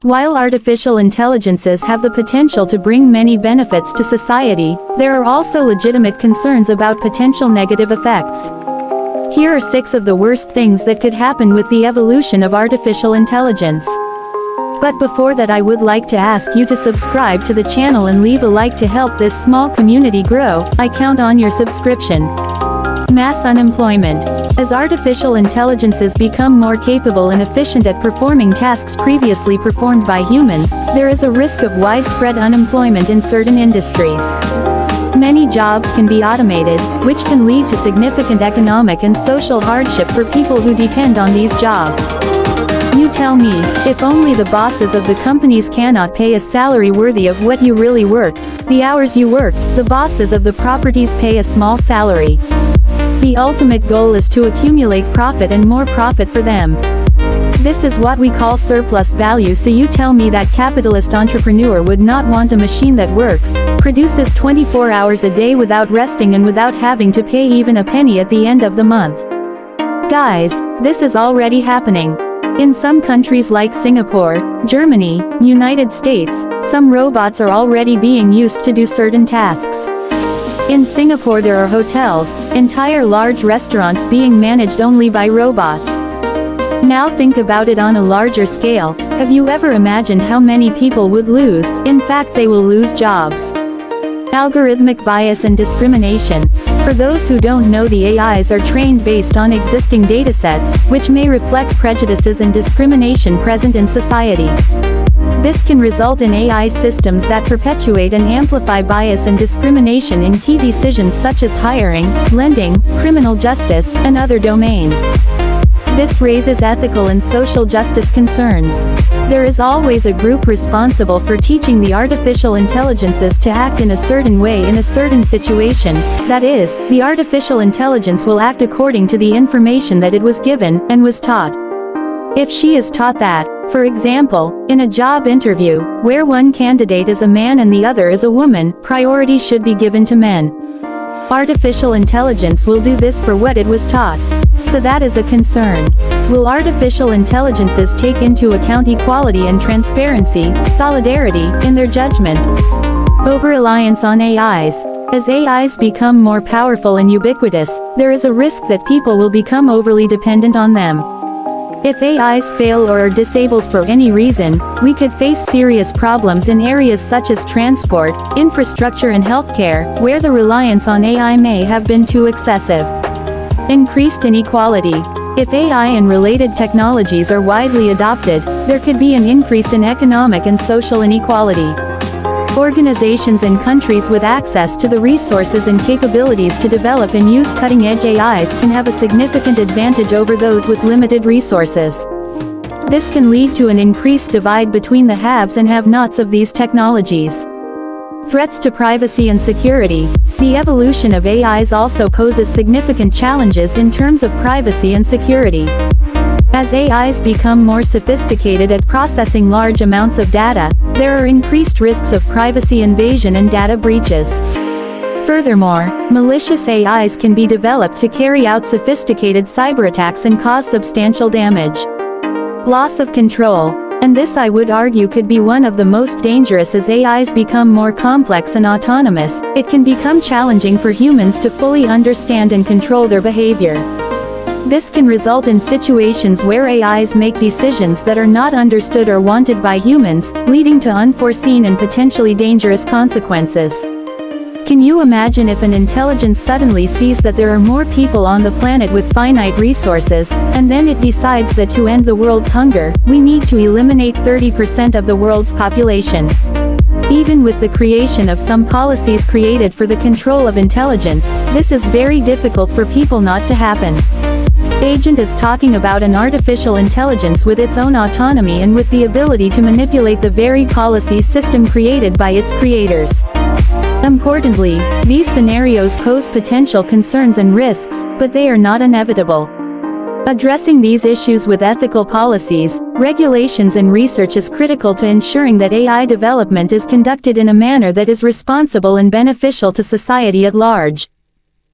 While artificial intelligences have the potential to bring many benefits to society, there are also legitimate concerns about potential negative effects. Here are 6 of the worst things that could happen with the evolution of artificial intelligence. But before that, I would like to ask you to subscribe to the channel and leave a like to help this small community grow. I count on your subscription. Mass unemployment. As artificial intelligences become more capable and efficient at performing tasks previously performed by humans, there is a risk of widespread unemployment in certain industries. Many jobs can be automated, which can lead to significant economic and social hardship for people who depend on these jobs. You tell me, if only the bosses of the companies cannot pay a salary worthy of what you really worked, the hours you worked, the bosses of the properties pay a small salary. The ultimate goal is to accumulate profit and more profit for them. This is what we call surplus value. So you tell me that capitalist entrepreneur would not want a machine that works, produces 24 hours a day without resting and without having to pay even a penny at the end of the month. Guys, this is already happening. In some countries like Singapore, Germany, United States, some robots are already being used to do certain tasks. In Singapore there are hotels, entire large restaurants being managed only by robots. Now think about it on a larger scale. Have you ever imagined how many people would lose? In fact, they will lose jobs. Algorithmic bias and discrimination. For those who don't know, the AIs are trained based on existing datasets, which may reflect prejudices and discrimination present in society. This can result in AI systems that perpetuate and amplify bias and discrimination in key decisions such as hiring, lending, criminal justice, and other domains. This raises ethical and social justice concerns. There is always a group responsible for teaching the artificial intelligences to act in a certain way in a certain situation. That is, the artificial intelligence will act according to the information that it was given and was taught. If she is taught that, for example, in a job interview, where one candidate is a man and the other is a woman, priority should be given to men. Artificial intelligence will do this for what it was taught. So that is a concern. Will artificial intelligences take into account equality and transparency, solidarity, in their judgment? Over-reliance on AIs. As AIs become more powerful and ubiquitous, there is a risk that people will become overly dependent on them. If AIs fail or are disabled for any reason, we could face serious problems in areas such as transport, infrastructure and healthcare, where the reliance on AI may have been too excessive. Increased inequality. If AI and related technologies are widely adopted, there could be an increase in economic and social inequality. Organizations and countries with access to the resources and capabilities to develop and use cutting-edge AIs can have a significant advantage over those with limited resources. This can lead to an increased divide between the haves and have-nots of these technologies. Threats to privacy and security. The evolution of AIs also poses significant challenges in terms of privacy and security. As AIs become more sophisticated at processing large amounts of data, there are increased risks of privacy invasion and data breaches. Furthermore, malicious AIs can be developed to carry out sophisticated cyberattacks and cause substantial damage. Loss of control. And this, I would argue, could be one of the most dangerous. As AIs become more complex and autonomous, it can become challenging for humans to fully understand and control their behavior. This can result in situations where AIs make decisions that are not understood or wanted by humans, leading to unforeseen and potentially dangerous consequences. Can you imagine if an intelligence suddenly sees that there are more people on the planet with finite resources, and then it decides that to end the world's hunger, we need to eliminate 30% of the world's population? Even with the creation of some policies created for the control of intelligence, this is very difficult for people not to happen. Agent is talking about an artificial intelligence with its own autonomy and with the ability to manipulate the very policy system created by its creators. Importantly, these scenarios pose potential concerns and risks, but they are not inevitable. Addressing these issues with ethical policies, regulations and research is critical to ensuring that AI development is conducted in a manner that is responsible and beneficial to society at large.